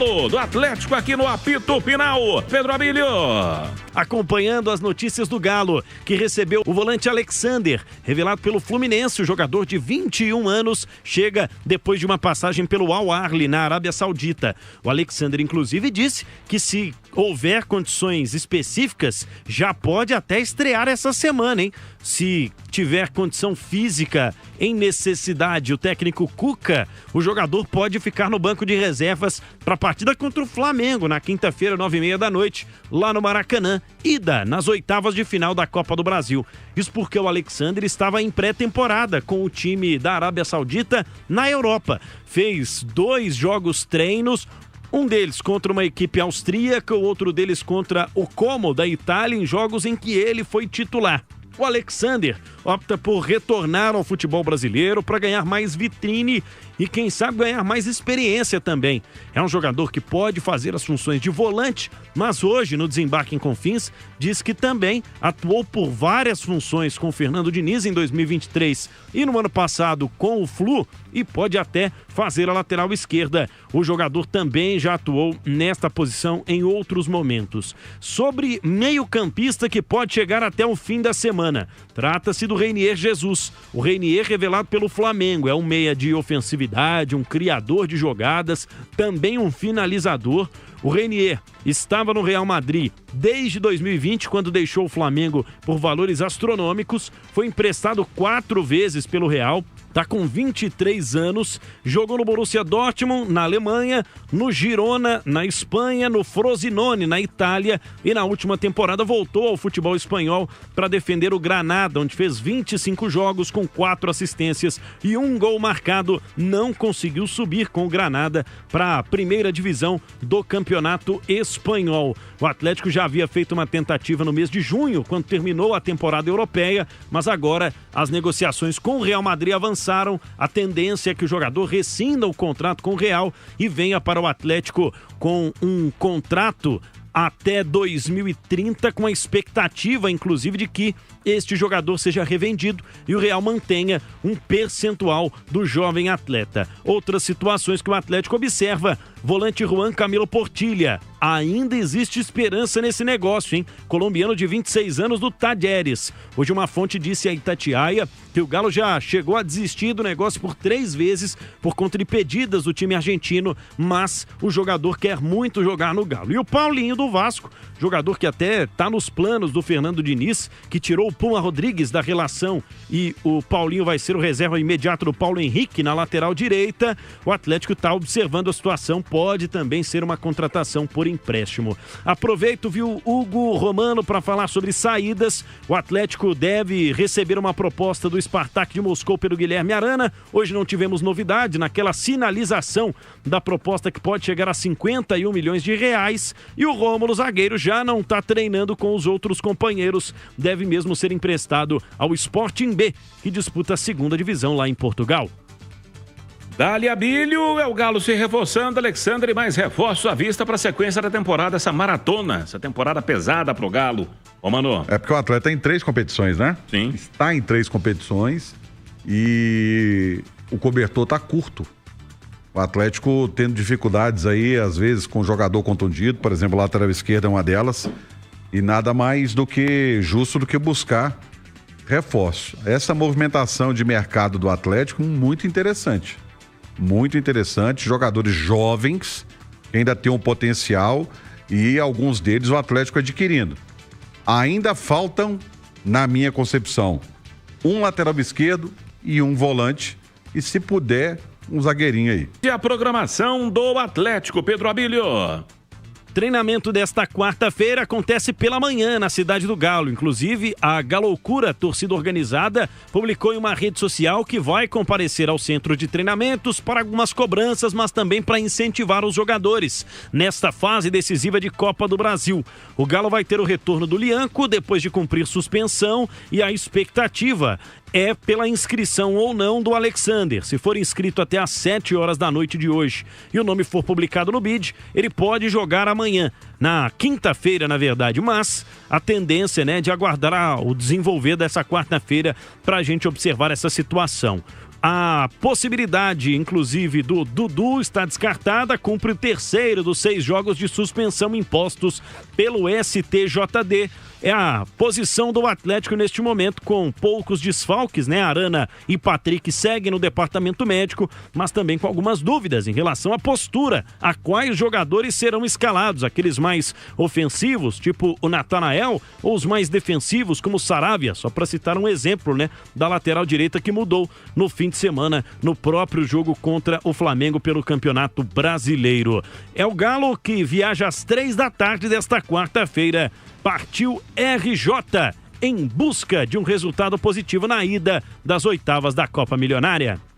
Galo, do Atlético aqui no apito final. Pedro Abílio. Acompanhando as notícias do Galo, que recebeu o volante Alexander, revelado pelo Fluminense. O jogador de 21 anos chega depois de uma passagem pelo Al Ahly na Arábia Saudita. O Alexander, inclusive, disse que se houver condições específicas, já pode até estrear essa semana, hein? Se tiver condição física em necessidade, o técnico Cuca, o jogador pode ficar no banco de reservas para a partida contra o Flamengo, na quinta-feira, 9h30 da noite, lá no Maracanã, ida nas oitavas de final da Copa do Brasil. Isso porque o Alexander estava em pré-temporada com o time da Arábia Saudita na Europa. Fez 2 jogos treinos, um deles contra uma equipe austríaca, o outro deles contra o Como da Itália, em jogos em que ele foi titular. O Alexander opta por retornar ao futebol brasileiro para ganhar mais vitrine e, quem sabe, ganhar mais experiência também. É um jogador que pode fazer as funções de volante, mas hoje, no Desembarque em Confins, diz que também atuou por várias funções com o Fernando Diniz em 2023 e no ano passado com o Flu, e pode até fazer a lateral esquerda. O jogador também já atuou nesta posição em outros momentos. Sobre meio-campista que pode chegar até o fim da semana, trata-se do Reinier Jesus. O Reinier, revelado pelo Flamengo, é um meia de ofensividade, um criador de jogadas, também um finalizador. O Reinier estava no Real Madrid desde 2020, quando deixou o Flamengo por valores astronômicos, foi emprestado 4 vezes pelo Real, está com 23 anos, jogou no Borussia Dortmund, na Alemanha, no Girona, na Espanha, no Frosinone, na Itália, e na última temporada voltou ao futebol espanhol para defender o Granada, onde fez 25 jogos com 4 assistências e 1 gol marcado. Não conseguiu subir com o Granada para a primeira divisão do Campeonato Espanhol. O Atlético já havia feito uma tentativa no mês de junho, quando terminou a temporada europeia, mas agora as negociações com o Real Madrid avançaram. A tendência é que o jogador rescinda o contrato com o Real e venha para o Atlético com um contrato até 2030, com a expectativa, inclusive, de que este jogador seja revendido e o Real mantenha um percentual do jovem atleta. Outras situações que o Atlético observa: volante Juan Camilo Portilha. Ainda existe esperança nesse negócio, hein? Colombiano de 26 anos do Talleres. Hoje uma fonte disse a Itatiaia que o Galo já chegou a desistir do negócio por 3 vezes por conta de pedidas do time argentino, mas o jogador quer muito jogar no Galo. E o Paulinho do Vasco, jogador que até está nos planos do Fernando Diniz, que tirou o Puma Rodrigues da relação, e o Paulinho vai ser o reserva imediato do Paulo Henrique na lateral direita. O Atlético está observando a situação, pode também ser uma contratação por empréstimo. Aproveito, viu, Hugo Romano, para falar sobre saídas. O Atlético deve receber uma proposta do Spartak de Moscou pelo Guilherme Arana. Hoje não tivemos novidade naquela sinalização da proposta, que pode chegar a 51 milhões de reais, e o Rômulo, zagueiro, já não está treinando com os outros companheiros, deve mesmo ser emprestado ao Sporting B, que disputa a 2ª divisão lá em Portugal. Dali Abílio, é o Galo se reforçando, Alexandre, e mais reforços à vista para a sequência da temporada, essa maratona, essa temporada pesada pro Galo. Ô, Mano. É porque o atleta tem 3 competições, né? Sim. Está em 3 competições e o cobertor tá curto. O Atlético tendo dificuldades aí, às vezes, com o jogador contundido, por exemplo, a lateral esquerda é uma delas, e nada mais do que justo do que buscar reforço. Essa movimentação de mercado do Atlético, muito interessante. Muito interessante, jogadores jovens, que ainda tem um potencial, e alguns deles o Atlético adquirindo. Ainda faltam, na minha concepção, um lateral esquerdo e um volante, e se puder, um zagueirinho aí. E a programação do Atlético, Pedro Abílio? Treinamento desta quarta-feira acontece pela manhã na Cidade do Galo. Inclusive, a Galoucura, torcida organizada, publicou em uma rede social que vai comparecer ao centro de treinamentos para algumas cobranças, mas também para incentivar os jogadores nesta fase decisiva de Copa do Brasil. O Galo vai ter o retorno do Lianco depois de cumprir suspensão, e a expectativa é pela inscrição ou não do Alexander. Se for inscrito até às 7 horas da noite de hoje e o nome for publicado no BID, ele pode jogar amanhã, na quinta-feira, na verdade, mas a tendência, né, de aguardar o desenvolver dessa quarta-feira para a gente observar essa situação. A possibilidade, inclusive, do Dudu está descartada, cumpre o terceiro dos 6 jogos de suspensão impostos pelo STJD. É a posição do Atlético neste momento, com poucos desfalques, né? Arana e Patrick seguem no departamento médico, mas também com algumas dúvidas em relação à postura, a quais jogadores serão escalados, aqueles mais ofensivos, tipo o Natanael, ou os mais defensivos, como o Saravia, só para citar um exemplo, né? Da lateral direita que mudou no fim de semana, no próprio jogo contra o Flamengo pelo Campeonato Brasileiro. É o Galo que viaja às 15h desta quarta-feira. Partiu RJ em busca de um resultado positivo na ida das oitavas da Copa Milionária.